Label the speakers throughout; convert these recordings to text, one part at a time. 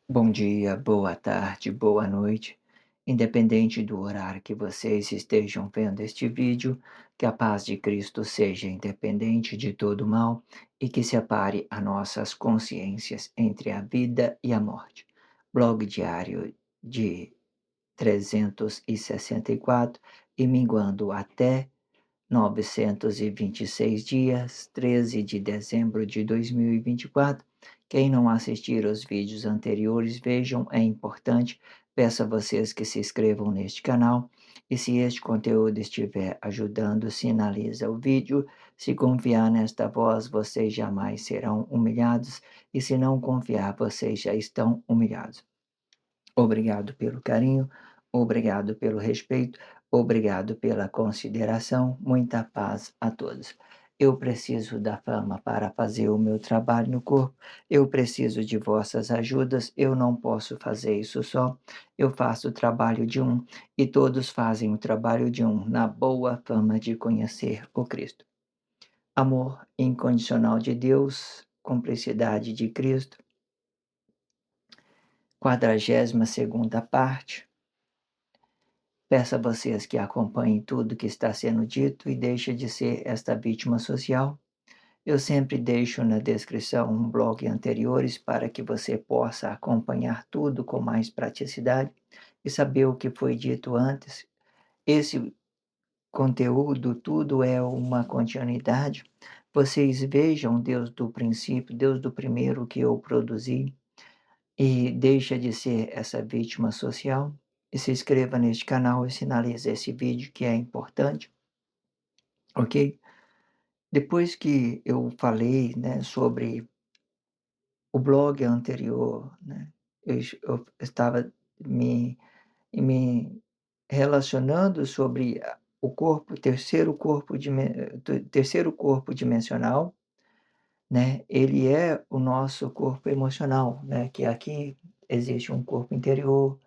Speaker 1: Bom dia, boa tarde, boa noite. Independente do horário que vocês estejam vendo este vídeo, que a paz de Cristo seja independente de todo mal e que separe as nossas consciências entre a vida e a morte. Blog diário de 364 e minguando até 926 dias, 13 de dezembro de 2024. Quem não assistir aos vídeos anteriores, vejam, é importante. Peço a vocês que se inscrevam neste canal. E se este conteúdo estiver ajudando, sinaliza o vídeo. Se confiar nesta voz, vocês jamais serão humilhados. E se não confiar, vocês já estão humilhados. Obrigado pelo carinho, obrigado pelo respeito, obrigado pela consideração. Muita paz a todos. Eu preciso da fama para fazer o meu trabalho no corpo. Eu preciso de vossas ajudas. Eu não posso fazer isso só. Eu faço o trabalho de um e todos fazem o trabalho de um, na boa fama de conhecer o Cristo. Amor incondicional de Deus, cumplicidade de Cristo. 42ª parte. Peço a vocês que acompanhem tudo que está sendo dito e deixe de ser esta vítima social. Eu sempre deixo na descrição um blog anteriores para que você possa acompanhar tudo com mais praticidade e saber o que foi dito antes. Esse conteúdo, tudo é uma continuidade. Vocês vejam Deus do princípio, Deus do primeiro que eu produzi e deixa de ser essa vítima social. E se inscreva neste canal e sinalize esse vídeo que é importante, ok? Depois que eu falei, né, sobre o blog anterior, né, eu estava me relacionando sobre o corpo, terceiro corpo dimensional, né? Ele é o nosso corpo emocional, né? Que aqui existe um corpo interior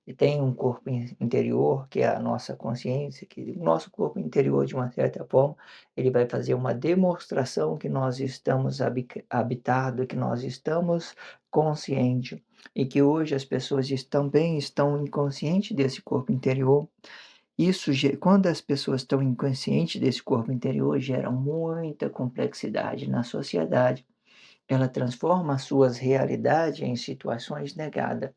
Speaker 1: e tem um corpo interior que é a nossa consciência, que o nosso corpo interior, de uma certa forma, ele vai fazer uma demonstração que nós estamos habitado, que nós estamos consciente e que hoje as pessoas também estão inconscientes desse corpo interior. Isso, quando as pessoas estão inconscientes desse corpo interior, gera muita complexidade na sociedade. Ela transforma as suas realidades em situações negadas.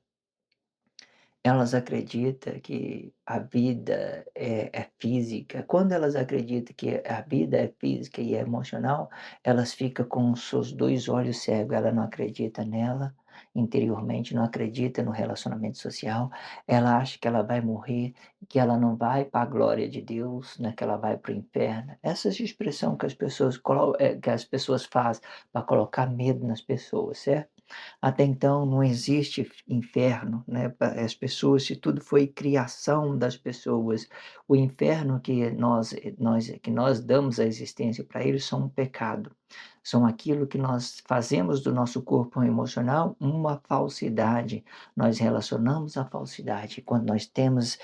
Speaker 1: Elas acreditam que a vida é física. Quando elas acreditam que a vida é física e é emocional, elas ficam com os seus dois olhos cegos. Ela não acredita nela interiormente, não acredita no relacionamento social. Ela acha que ela vai morrer, que ela não vai para a glória de Deus, né? Que ela vai para o inferno. Essa é a expressão que que as pessoas fazem para colocar medo nas pessoas, certo? Até então não existe inferno, né, para as pessoas, se tudo foi criação das pessoas. O inferno que nós damos a existência para eles são um pecado. São aquilo que nós fazemos do nosso corpo emocional uma falsidade. Nós relacionamos a falsidade. Quando nós temos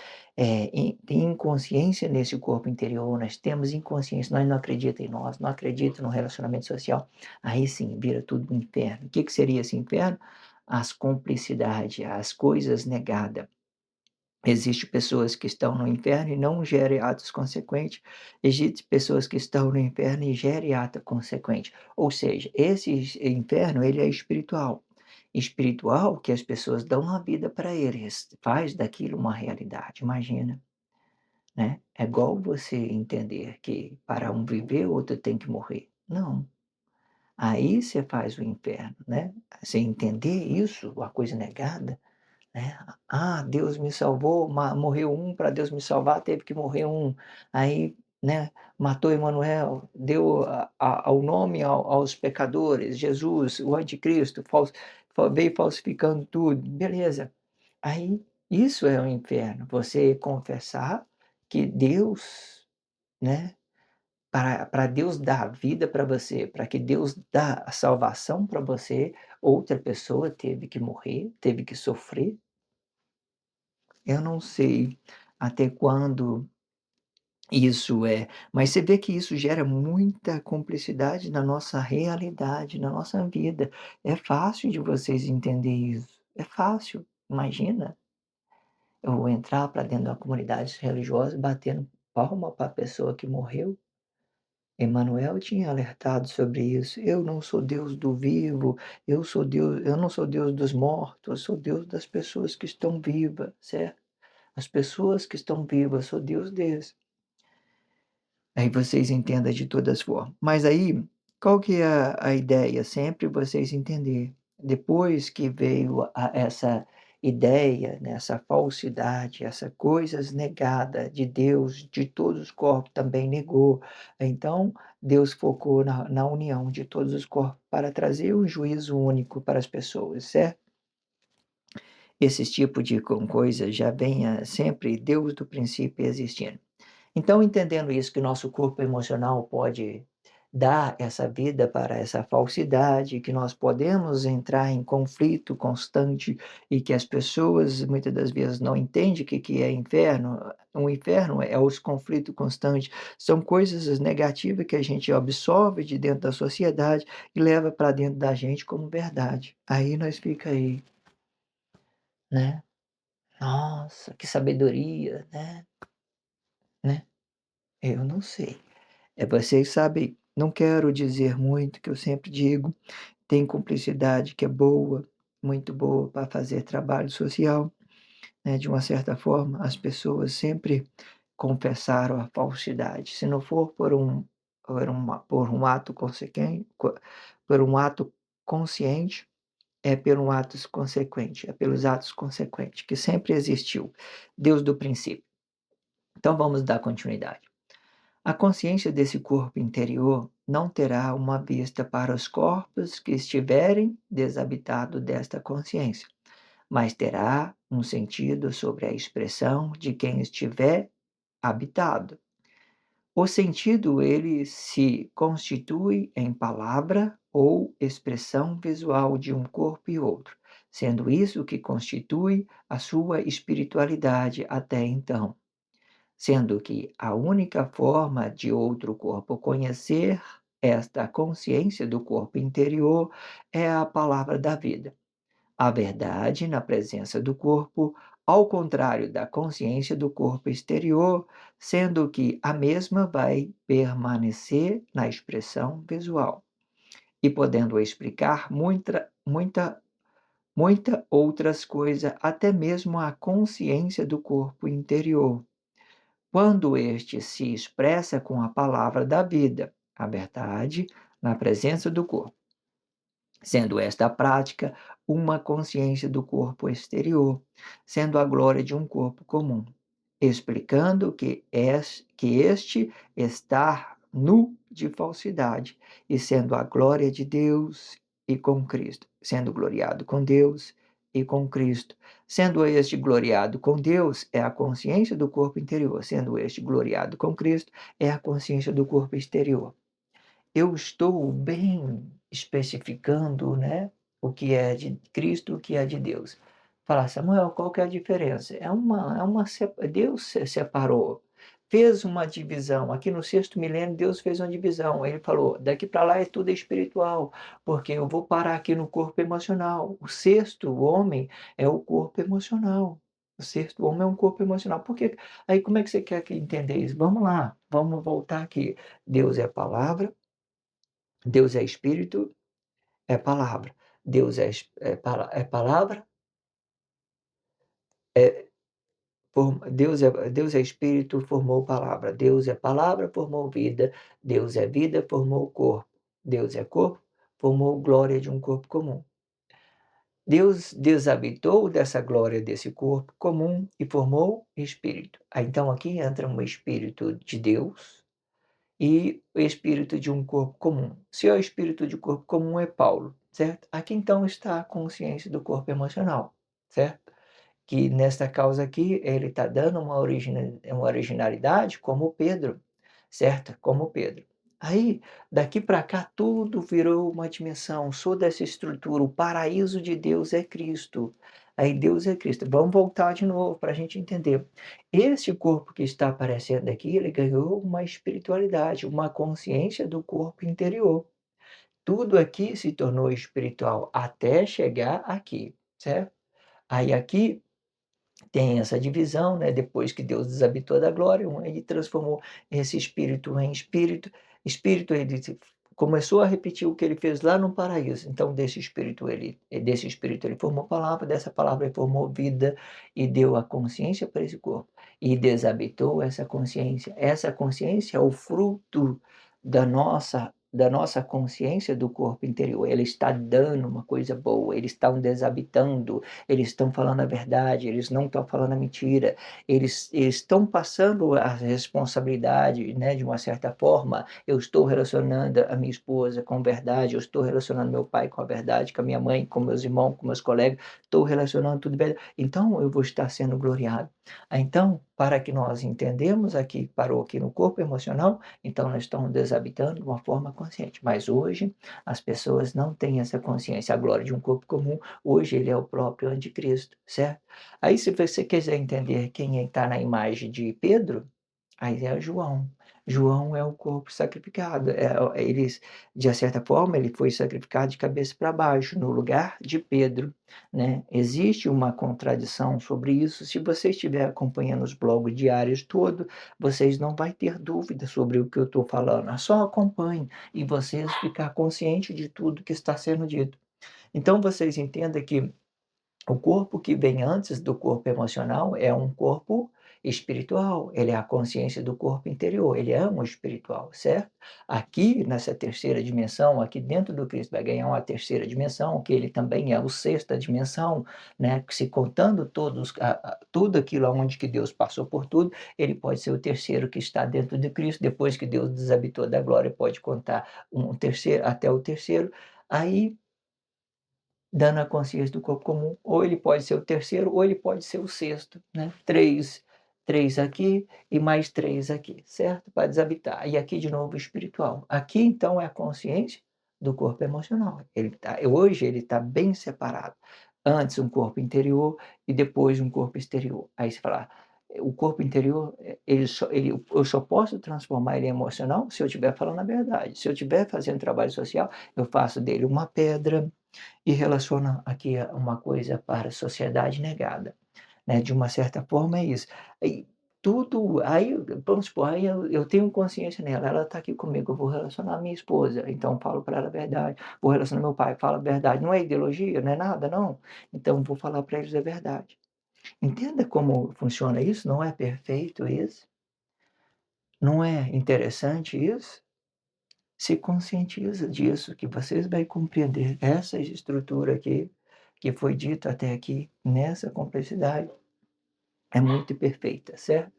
Speaker 1: inconsciência nesse corpo interior, nós temos inconsciência, nós não acreditamos em nós, não acreditamos no relacionamento social, aí sim vira tudo um inferno. O que seria esse inferno? As cumplicidades, as coisas negadas. Existem pessoas que estão no inferno e não gerem atos consequentes. Existem pessoas que estão no inferno e gerem ato consequente. Ou seja, esse inferno ele é espiritual. Espiritual que as pessoas dão a vida para eles, faz daquilo uma realidade. Imagina, né? É igual você entender que para um viver, outro tem que morrer. Não. Aí você faz o inferno, né? Você entender isso, a coisa negada, né? Ah, Deus me salvou, morreu um, para Deus me salvar teve que morrer um. Aí, né, matou Emanuel, deu o nome aos pecadores, Jesus, o anticristo, veio falsificando tudo, beleza. Aí, isso é o inferno, você confessar que Deus, né, para Deus dar a vida para você, para que Deus dá a salvação para você, outra pessoa teve que morrer, teve que sofrer. Eu não sei até quando isso é, mas você vê que isso gera muita cumplicidade na nossa realidade, na nossa vida. É fácil de vocês entender isso, é fácil. Imagina, eu vou entrar para dentro de uma comunidade religiosa batendo palma para a pessoa que morreu. Emanuel tinha alertado sobre isso. Eu não sou Deus do vivo, eu não sou Deus dos mortos, eu sou Deus das pessoas que estão vivas, certo? As pessoas que estão vivas, eu sou Deus deles. Aí vocês entendam de todas formas. Mas aí, qual que é a ideia? Sempre vocês entender. Depois que veio essa ideia, né, essa falsidade, essa coisas negada de Deus, de todos os corpos também negou. Então, Deus focou na união de todos os corpos para trazer um juízo único para as pessoas, certo? Esse tipo de coisa já vem sempre, Deus do princípio existindo. Então, entendendo isso, que o nosso corpo emocional pode dar essa vida para essa falsidade, que nós podemos entrar em conflito constante e que as pessoas muitas das vezes não entendem o que é inferno. O inferno é os conflitos constantes, são coisas negativas que a gente absorve de dentro da sociedade e leva para dentro da gente como verdade. Aí nós fica aí, né? Nossa, que sabedoria, né? Eu não sei. Vocês sabem, não quero dizer muito, que eu sempre digo, tem cumplicidade que é boa, muito boa para fazer trabalho social, né, de uma certa forma, as pessoas sempre confessaram a falsidade, se não for por um ato por um ato consciente, é por um ato consequente, é pelos atos consequentes, que sempre existiu, Deus do princípio. Então vamos dar continuidade. A consciência desse corpo interior não terá uma vista para os corpos que estiverem desabitados desta consciência, mas terá um sentido sobre a expressão de quem estiver habitado. O sentido ele se constitui em palavra ou expressão visual de um corpo e outro, sendo isso o que constitui a sua espiritualidade até então, sendo que a única forma de outro corpo conhecer esta consciência do corpo interior é a palavra da vida. A verdade na presença do corpo, ao contrário da consciência do corpo exterior, sendo que a mesma vai permanecer na expressão visual e podendo explicar muita outras coisas, até mesmo a consciência do corpo interior, quando este se expressa com a palavra da vida, a verdade, na presença do corpo, sendo esta prática uma consciência do corpo exterior, sendo a glória de um corpo comum, explicando que este está nu de falsidade, e sendo a glória de Deus e com Cristo, sendo gloriado com Deus e com Cristo. Sendo este gloriado com Deus, é a consciência do corpo interior, sendo este gloriado com Cristo, é a consciência do corpo exterior. Eu estou bem especificando, né, o que é de Cristo, o que é de Deus. Falar: "Samuel, qual que é a diferença?" Deus separou, fez uma divisão. Aqui no sexto milênio, Deus fez uma divisão. Ele falou: "Daqui para lá é tudo espiritual, porque eu vou parar aqui no corpo emocional." O sexto homem é o corpo emocional. O sexto homem é um corpo emocional. Por que aí como é que você quer que entender isso? Vamos lá, vamos voltar aqui. Deus é a palavra, Deus é espírito, é palavra. Deus é palavra, é Deus é espírito, formou palavra. Deus é palavra, formou vida. Deus é vida, formou corpo. Deus é corpo, formou glória de um corpo comum. Deus desabitou dessa glória desse corpo comum e formou espírito. Então aqui entra um espírito de Deus e o espírito de um corpo comum. Se é o espírito de corpo comum é Paulo, certo? Aqui então está a consciência do corpo emocional, certo? que nesta causa aqui ele está dando uma originalidade como Pedro, certo? Como Pedro. Aí, daqui para cá tudo virou uma dimensão, sou dessa estrutura, o paraíso de Deus é Cristo. Aí Deus é Cristo. Vamos voltar de novo para a gente entender. Esse corpo que está aparecendo aqui, ele ganhou uma espiritualidade, uma consciência do corpo interior. Tudo aqui se tornou espiritual até chegar aqui, certo? Aí aqui tem essa divisão, né, depois que Deus deshabitou da glória, ele transformou esse espírito em espírito. Espírito, ele começou a repetir o que ele fez lá no paraíso. Então, desse espírito ele formou palavra, dessa palavra ele formou vida e deu a consciência para esse corpo. E desabitou essa consciência. Essa consciência é o fruto da nossa consciência do corpo interior. Ele está dando uma coisa boa, eles estão desabitando, eles estão falando a verdade, eles não estão falando a mentira, eles estão passando a responsabilidade, né, de uma certa forma. Eu estou relacionando a minha esposa com verdade, eu estou relacionando meu pai com a verdade, com a minha mãe, com meus irmãos, com meus colegas, estou relacionando tudo bem. Então eu vou estar sendo gloriado. Então, para que nós entendemos aqui, parou aqui no corpo emocional, então nós estamos desabitando de uma forma consciente. Mas hoje as pessoas não têm essa consciência. A glória de um corpo comum, hoje ele é o próprio anticristo, certo? Aí se você quiser entender quem está na imagem de Pedro, aí é João. João é o corpo sacrificado. Eles, de certa forma, ele foi sacrificado de cabeça para baixo, no lugar de Pedro, né? Existe uma contradição sobre isso. Se você estiver acompanhando os blogs diários todo, vocês não vai ter dúvida sobre o que eu estou falando. Só acompanhe e vocês ficar consciente de tudo que está sendo dito. Então vocês entendam que o corpo que vem antes do corpo emocional é um corpo espiritual, ele é a consciência do corpo interior, ele é um espiritual, certo? Aqui, nessa terceira dimensão, aqui dentro do Cristo, vai ganhar uma terceira dimensão, que ele também é a sexta dimensão, né? Que se contando tudo aquilo onde que Deus passou por tudo, ele pode ser o terceiro que está dentro de Cristo, depois que Deus desabitou da glória, pode contar um terceiro, até o terceiro, aí dando a consciência do corpo comum, ou ele pode ser o terceiro, ou ele pode ser o sexto, né? Três aqui e mais três aqui, certo? Para desabitar. E aqui de novo o espiritual. Aqui então é a consciência do corpo emocional. Hoje ele está bem separado. Antes um corpo interior e depois um corpo exterior. Aí você fala, o corpo interior, eu só posso transformar ele em emocional se eu estiver falando a verdade. Se eu estiver fazendo trabalho social, eu faço dele uma pedra, e relaciona aqui a uma coisa para a sociedade negada, né, de uma certa forma é isso. Aí tudo aí vamos supor, aí eu tenho consciência nela, ela está aqui comigo, eu vou relacionar a minha esposa, então falo para ela a verdade, vou relacionar meu pai, falo a verdade, não é ideologia, não é nada não, então vou falar para eles a verdade. Entenda como funciona isso, não é perfeito isso? Não é interessante isso? Se conscientiza disso, que vocês vai compreender essa estrutura aqui, que foi dito até aqui, nessa complexidade, é muito perfeita, certo?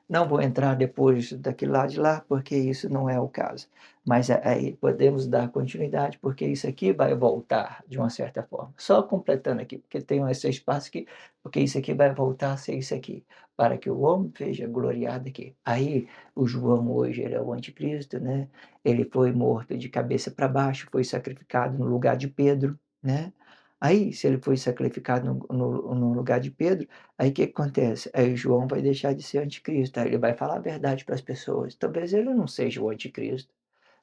Speaker 1: Não vou entrar depois daquele lado de lá, porque isso não é o caso. Mas aí podemos dar continuidade, porque isso aqui vai voltar de uma certa forma. Só completando aqui, porque tem esse espaço aqui, porque isso aqui vai voltar a ser isso aqui, para que o homem veja gloriado aqui. Aí o João hoje ele é o anticristo, né? Ele foi morto de cabeça para baixo, foi sacrificado no lugar de Pedro, né? Aí, se ele foi sacrificado no lugar de Pedro, aí o que que acontece? Aí o João vai deixar de ser anticristo, aí ele vai falar a verdade para as pessoas. Talvez ele não seja o anticristo,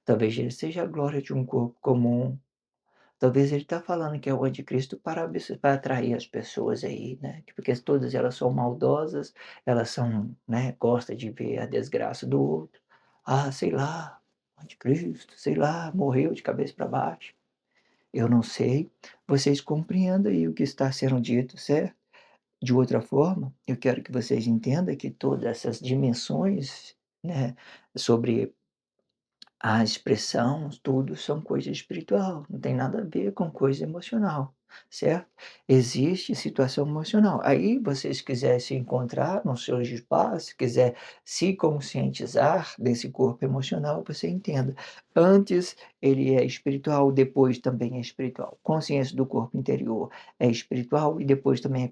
Speaker 1: talvez ele seja a glória de um corpo comum, talvez ele está falando que é o anticristo para atrair as pessoas aí, né, porque todas elas são maldosas, elas são, né, gosta de ver a desgraça do outro. Ah, sei lá, anticristo, sei lá, morreu de cabeça para baixo. Eu não sei, vocês compreendam aí o que está sendo dito, certo? De outra forma, eu quero que vocês entendam que todas essas dimensões, né, sobre a expressão, tudo são coisa espiritual, não tem nada a ver com coisa emocional, certo? Existe situação emocional. Aí vocês quiserem se encontrar nos seus espaços, quiser se conscientizar desse corpo emocional, você entenda. Antes ele é espiritual, depois também é espiritual. Consciência do corpo interior é espiritual e depois também é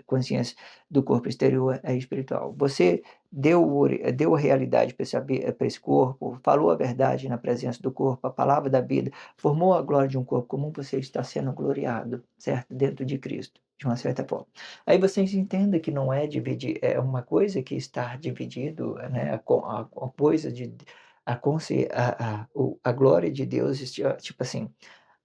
Speaker 1: consciência do corpo exterior é espiritual. Você deu realidade para esse corpo, falou a verdade na presença do corpo, a palavra da vida, formou a glória de um corpo comum, você está sendo gloriado, certo? Dentro de Cristo, de uma certa forma. Aí vocês entendam que não é dividir, é uma coisa que está dividido, né? A coisa de a glória de Deus, tipo assim,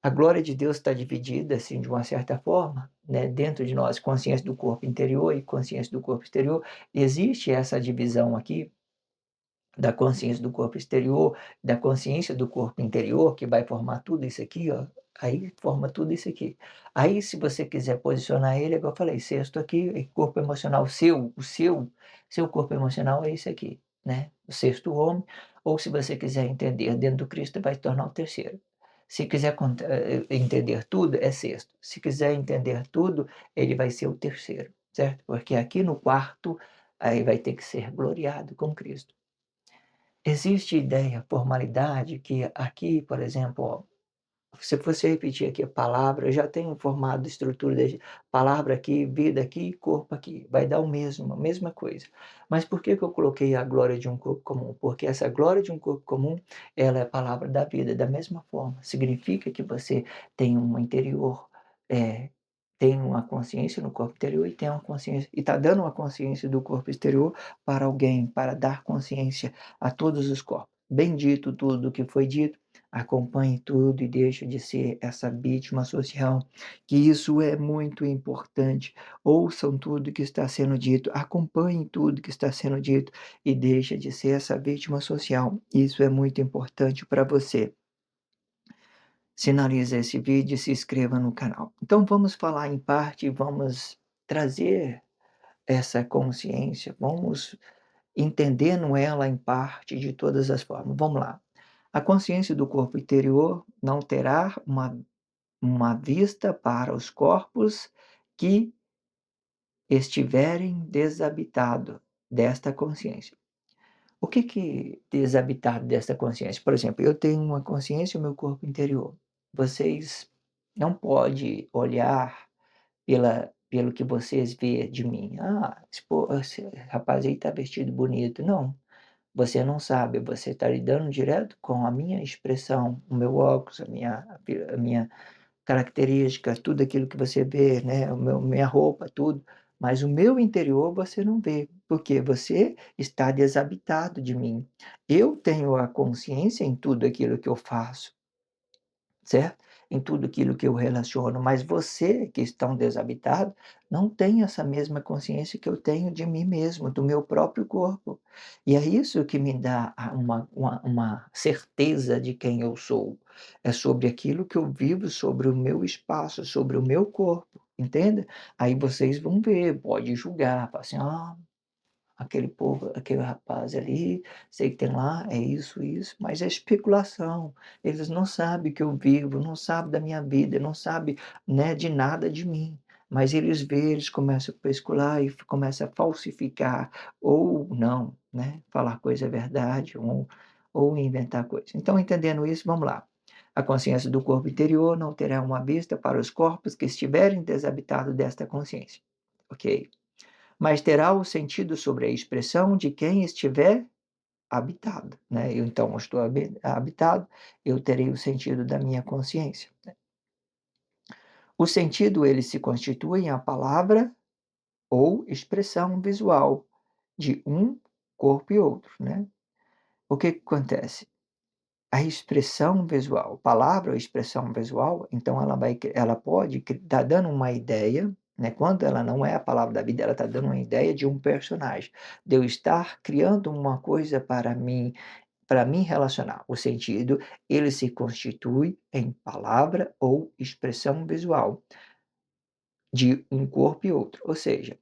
Speaker 1: a glória de Deus está dividida, assim, de uma certa forma, né, dentro de nós, consciência do corpo interior e consciência do corpo exterior. Existe essa divisão aqui, da consciência do corpo exterior, da consciência do corpo interior, que vai formar tudo isso aqui, ó. Aí forma tudo isso aqui. Aí, se você quiser posicionar ele, igual eu falei, sexto aqui, corpo emocional seu, seu corpo emocional é esse aqui, né? O sexto homem, ou se você quiser entender dentro do Cristo, vai se tornar o terceiro. Se quiser entender tudo, é sexto. Se quiser entender tudo, ele vai ser o terceiro, certo? Porque aqui no quarto, aí vai ter que ser gloriado com Cristo. Existe ideia, formalidade, que aqui, por exemplo, ó, se você repetir aqui a palavra, eu já tenho formado estrutura de palavra aqui, vida aqui, corpo aqui, vai dar o mesmo, a mesma coisa. Mas por que que eu coloquei a glória de um corpo comum? Porque essa glória de um corpo comum, ela é a palavra da vida, da mesma forma. Significa que você tem um interior, eh, tem uma consciência no corpo interior e tem uma consciência, e está dando uma consciência do corpo exterior para alguém, para dar consciência a todos os corpos. Bendito tudo o que foi dito, acompanhe tudo e deixe de ser essa vítima social, que isso é muito importante. Ouçam tudo que está sendo dito, acompanhem tudo que está sendo dito e deixe de ser essa vítima social. Isso é muito importante para você. Sinalize esse vídeo e se inscreva no canal. Então vamos falar em parte, vamos trazer essa consciência, vamos entendendo ela em parte de todas as formas. Vamos lá. A consciência do corpo interior não terá uma vista para os corpos que estiverem desabitado desta consciência. O que desabitado desta consciência? Por exemplo, eu tenho uma consciência no meu corpo interior. Vocês não podem olhar pelo que vocês vê de mim. "Ah, esse rapaz aí está vestido bonito". Não, você não sabe, você está lidando direto com a minha expressão, o meu óculos, a minha característica, tudo aquilo que você vê, né, minha roupa, tudo, mas o meu interior você não vê, porque você está desabitado de mim. Eu tenho a consciência em tudo aquilo que eu faço, certo? Em tudo aquilo que eu relaciono, mas você que está desabitado, não tem essa mesma consciência que eu tenho de mim mesmo, do meu próprio corpo. E é isso que me dá uma certeza de quem eu sou. É sobre aquilo que eu vivo, sobre o meu espaço, sobre o meu corpo, entende? Aí vocês vão ver, pode julgar, falar assim: "Ah, aquele povo, aquele rapaz ali, sei que tem lá, é isso", mas é especulação. Eles não sabem que eu vivo, não sabem da minha vida, não sabem, né, de nada de mim. Mas eles vê, eles começam a especular e começam a falsificar ou não, né, falar coisa é verdade ou inventar coisa. Então, entendendo isso, vamos lá. A consciência do corpo interior não terá uma vista para os corpos que estiverem desabitados desta consciência. Ok? Mas terá o sentido sobre a expressão de quem estiver habitado, né. Eu então eu estou habitado, eu terei o sentido da minha consciência, né. O sentido ele se constitui em a palavra ou expressão visual de um corpo e outro, né. O que que acontece? A expressão visual, palavra ou expressão visual, então ela pode estar dando uma ideia, né, quando ela não é a palavra da vida, ela está dando uma ideia de um personagem, de eu estar criando uma coisa para mim relacionar. O sentido, ele se constitui em palavra ou expressão visual de um corpo e outro, ou seja,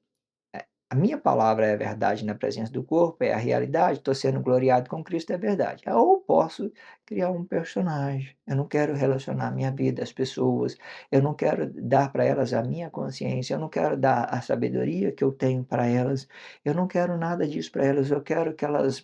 Speaker 1: a minha palavra é a verdade na presença do corpo, é a realidade, estou sendo gloriado com Cristo, é verdade. Ou posso criar um personagem. Eu não quero relacionar minha vida às pessoas, eu não quero dar para elas a minha consciência, eu não quero dar a sabedoria que eu tenho para elas, eu não quero nada disso para elas, eu quero que elas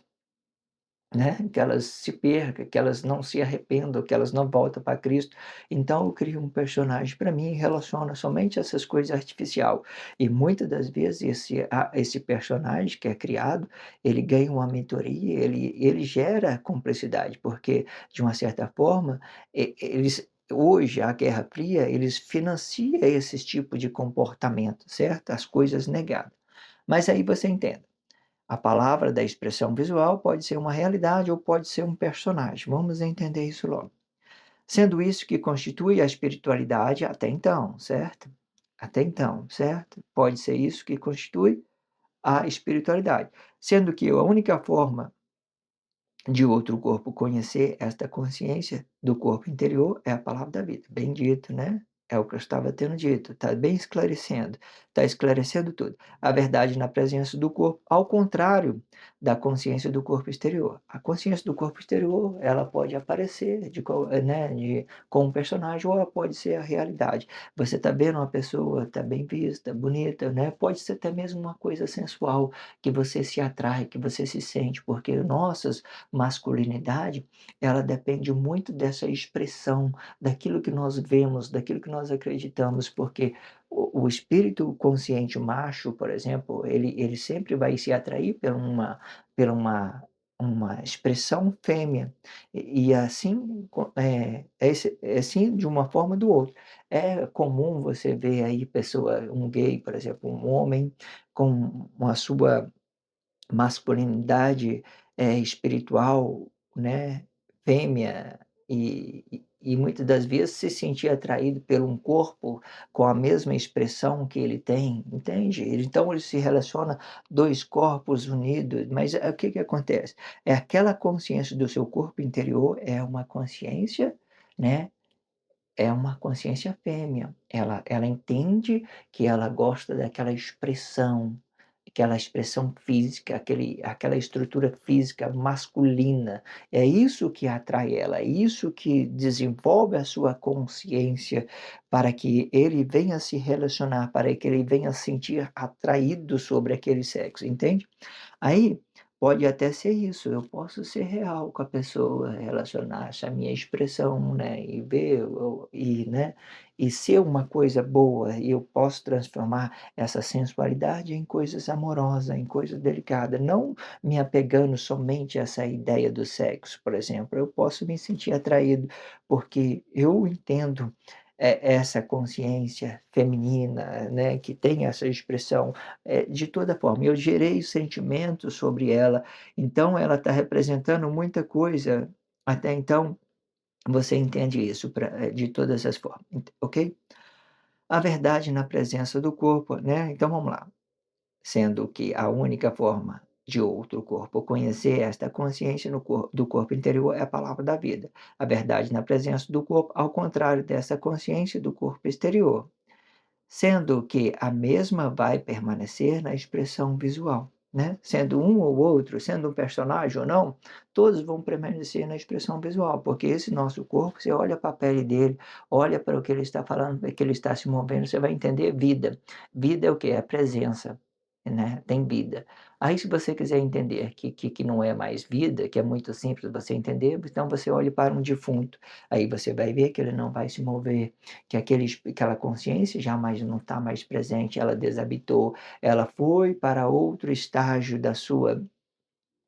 Speaker 1: né, que elas se percam, que elas não se arrependam, que elas não voltam para Cristo. Então eu crio um personagem para mim e relaciono somente essas coisas artificial. E muitas das vezes esse personagem que é criado, ele ganha uma mentoria, ele gera cumplicidade, porque de uma certa forma, eles hoje a Guerra Fria, eles financiam esses tipos de comportamento, certo? As coisas negadas. Mas aí você entende. A palavra da expressão visual pode ser uma realidade ou pode ser um personagem. Vamos entender isso logo. Sendo isso que constitui a espiritualidade até então, certo? Até então, certo? Pode ser isso que constitui a espiritualidade. Sendo que a única forma de outro corpo conhecer esta consciência do corpo interior é a palavra da vida. Bem dito, né? É o que eu estava tendo dito, está bem esclarecendo, está esclarecendo tudo. A verdade na presença do corpo, ao contrário da consciência do corpo exterior. A consciência do corpo exterior, ela pode aparecer né, com um personagem ou ela pode ser a realidade. Você está vendo uma pessoa, está bem vista, bonita, né? Pode ser até mesmo uma coisa sensual, que você se atrai, que você se sente, porque nossas masculinidade, ela depende muito dessa expressão, daquilo que nós vemos, daquilo que nós acreditamos, porque o espírito consciente macho, por exemplo, ele sempre vai se atrair por uma expressão fêmea, e assim, é assim de uma forma ou do outro. É comum você ver aí pessoa, um gay, por exemplo, um homem com a sua masculinidade, espiritual, né, fêmea, e muitas das vezes se sentir atraído por um corpo com a mesma expressão que ele tem, entende? Então ele se relaciona 2 corpos unidos, mas o que que acontece? É aquela consciência do seu corpo interior é uma consciência, né, é uma consciência fêmea. Ela entende que ela gosta daquela expressão, aquela expressão física, aquela estrutura física masculina. É isso que atrai ela, é isso que desenvolve a sua consciência para que ele venha se relacionar, para que ele venha sentir atraído sobre aquele sexo, entende? Aí, pode até ser isso, eu posso ser real com a pessoa, relacionar essa minha expressão, né, e ver né, e ser uma coisa boa, e eu posso transformar essa sensualidade em coisas amorosas, em coisas delicadas, não me apegando somente a essa ideia do sexo, por exemplo, eu posso me sentir atraído, porque eu entendo, essa consciência feminina, né, que tem essa expressão de toda forma, eu gerei sentimentos sobre ela, então ela está representando muita coisa, até então você entende isso de todas as formas, ok? A verdade na presença do corpo, né, então vamos lá, sendo que a única forma de outro corpo conhecer esta consciência do corpo interior é a palavra da vida. A verdade na presença do corpo, ao contrário dessa consciência do corpo exterior, sendo que a mesma vai permanecer na expressão visual, né, sendo um ou outro, sendo um personagem ou não, todos vão permanecer na expressão visual, porque esse nosso corpo, você olha para a pele dele, olha para o que ele está falando, para que ele está se movendo, você vai entender vida. Vida é o quê? É presença, né, tem vida. Aí se você quiser entender que não é mais vida, que é muito simples você entender, então você olhe para um defunto, aí você vai ver que ele não vai se mover, que aquela consciência jamais não está mais presente, ela desabitou, ela foi para outro estágio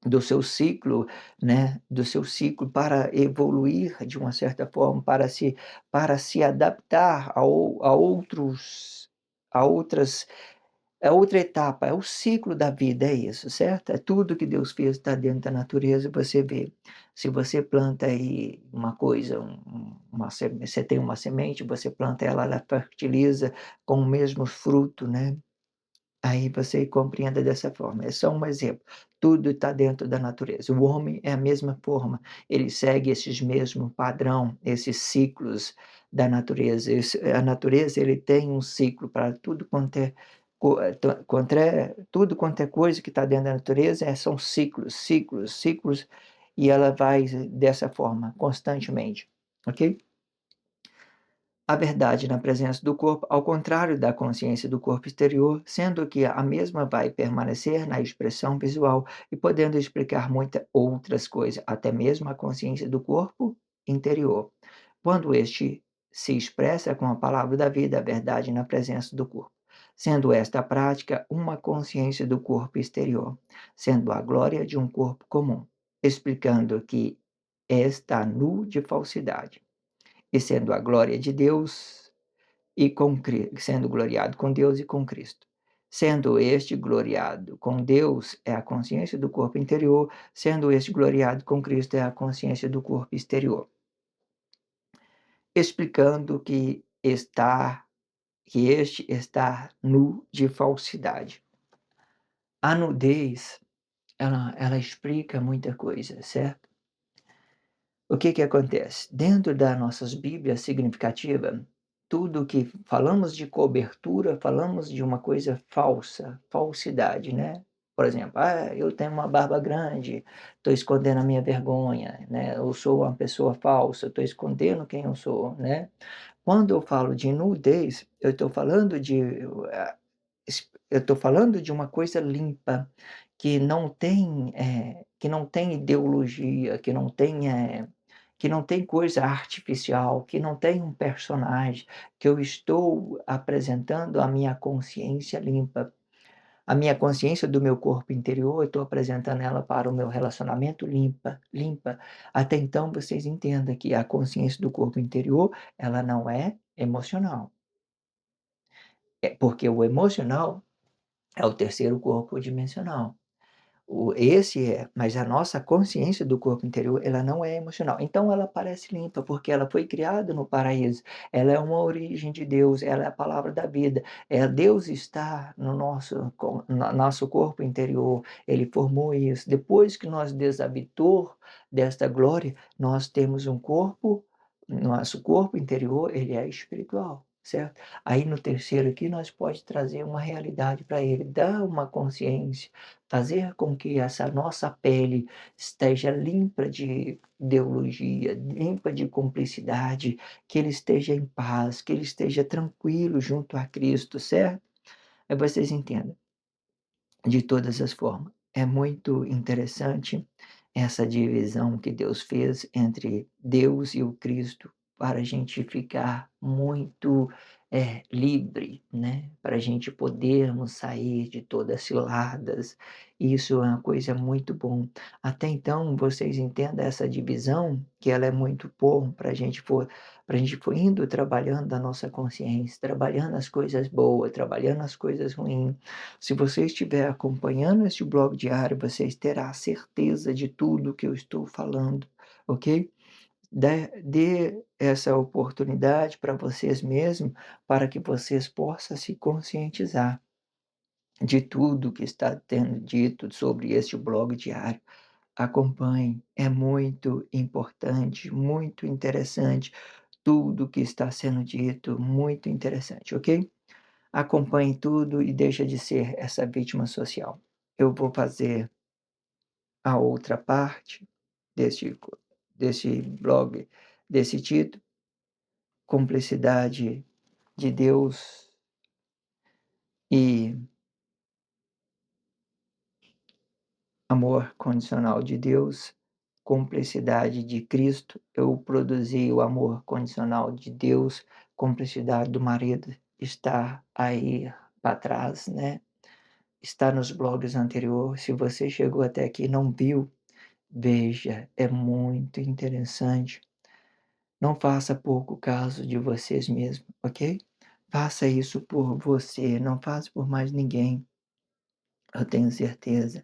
Speaker 1: do seu ciclo, né, do seu ciclo para evoluir de uma certa forma, para se adaptar a outros a outras é outra etapa, é o ciclo da vida, é isso, certo? É tudo que Deus fez está dentro da natureza, você vê. Se você planta aí uma coisa, você tem uma semente, você planta ela, ela fertiliza com o mesmo fruto, né? Aí você compreenda dessa forma. É só um exemplo. Tudo está dentro da natureza. O homem é a mesma forma. Ele segue esses mesmos padrão, esses ciclos da natureza. A natureza ele tem um ciclo para tudo tudo quanto é coisa que está dentro da natureza, são ciclos, ciclos, ciclos, e ela vai dessa forma constantemente, ok? A verdade na presença do corpo, ao contrário da consciência do corpo exterior, sendo que a mesma vai permanecer na expressão visual e podendo explicar muitas outras coisas, até mesmo a consciência do corpo interior, quando este se expressa com a palavra da vida, a verdade na presença do corpo, sendo esta prática uma consciência do corpo exterior, sendo a glória de um corpo comum, explicando que está nu de falsidade e sendo a glória de Deus e sendo gloriado com Deus e com Cristo. Sendo este gloriado com Deus é a consciência do corpo interior, sendo este gloriado com Cristo é a consciência do corpo exterior. Explicando que este está nu de falsidade. A nudez, ela explica muita coisa, certo? O que que acontece? Dentro das nossas Bíblias significativa, tudo que falamos de cobertura, falamos de uma coisa falsa, falsidade, né. Por exemplo: "Ah, eu tenho uma barba grande, estou escondendo a minha vergonha", né, eu sou uma pessoa falsa, estou escondendo quem eu sou, né. Quando eu falo de nudez, eu estou falando de uma coisa limpa, que não tem ideologia, que não tem coisa artificial, que não tem um personagem, que eu estou apresentando a minha consciência limpa. A minha consciência do meu corpo interior, eu estou apresentando ela para o meu relacionamento limpa. Até então vocês entendam que a consciência do corpo interior, ela não é emocional. É porque o emocional é o terceiro corpo dimensional. Mas a nossa consciência do corpo interior, ela não é emocional. Então ela parece limpa, porque ela foi criada no paraíso, ela é uma origem de Deus, ela é a palavra da vida. Deus está no nosso corpo interior, ele formou isso. Depois que nós desabitou desta glória, nós temos um corpo, nosso corpo interior, ele é espiritual, certo? Aí no terceiro aqui nós pode trazer uma realidade para ele, dar uma consciência, fazer com que essa nossa pele esteja limpa de ideologia, limpa de cumplicidade, que ele esteja em paz, que ele esteja tranquilo junto a Cristo, certo? Aí vocês entendem. De todas as formas, é muito interessante essa divisão que Deus fez entre Deus e o Cristo, para a gente ficar muito, livre, né, para a gente podermos sair de todas as ciladas, isso é uma coisa muito bom. Até então, vocês entendam essa divisão, que ela é muito bom para a gente for indo trabalhando a nossa consciência, trabalhando as coisas boas, trabalhando as coisas ruins. Se você estiver acompanhando este blog diário, vocês terá certeza de tudo que eu estou falando, ok? Dê essa oportunidade para vocês mesmos, para que vocês possam se conscientizar de tudo que está tendo dito sobre este blog diário. Acompanhe, é muito importante, muito interessante tudo que está sendo dito, muito interessante, ok? Acompanhe tudo e deixa de ser essa vítima social. Eu vou fazer a outra parte desse blog, desse título, Cumplicidade de Deus e Amor Condicional de Deus, Cumplicidade de Cristo. Eu produzi o amor condicional de Deus, cumplicidade do marido, está aí para trás, né? Está nos blogs anteriores. Se você chegou até aqui e não viu, veja, é muito interessante. Não faça pouco caso de vocês mesmos, ok? Faça isso por você, não faça por mais ninguém. Eu tenho certeza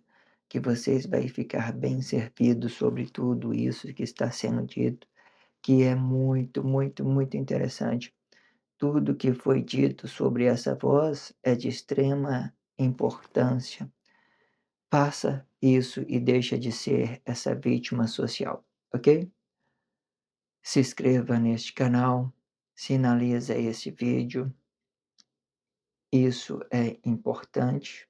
Speaker 1: que vocês vai ficar bem servidos sobre tudo isso que está sendo dito, que é muito, muito, muito interessante. Tudo que foi dito sobre essa voz é de extrema importância. Faça isso e deixa de ser essa vítima social, ok? Se inscreva neste canal, sinaliza esse vídeo, isso é importante.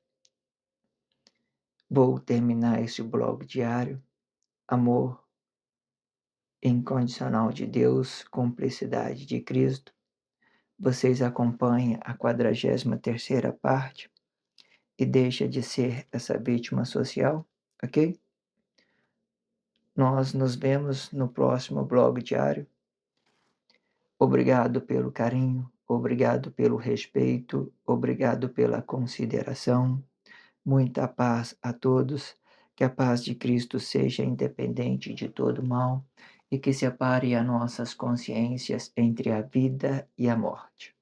Speaker 1: Vou terminar esse blog diário, amor incondicional de Deus, cumplicidade de Cristo. vocês acompanhem a 43ª parte e deixa de ser essa vítima social, ok? Nós nos vemos no próximo blog diário. Obrigado pelo carinho, obrigado pelo respeito, obrigado pela consideração. Muita paz a todos, que a paz de Cristo seja independente de todo mal e que separe as nossas consciências entre a vida e a morte.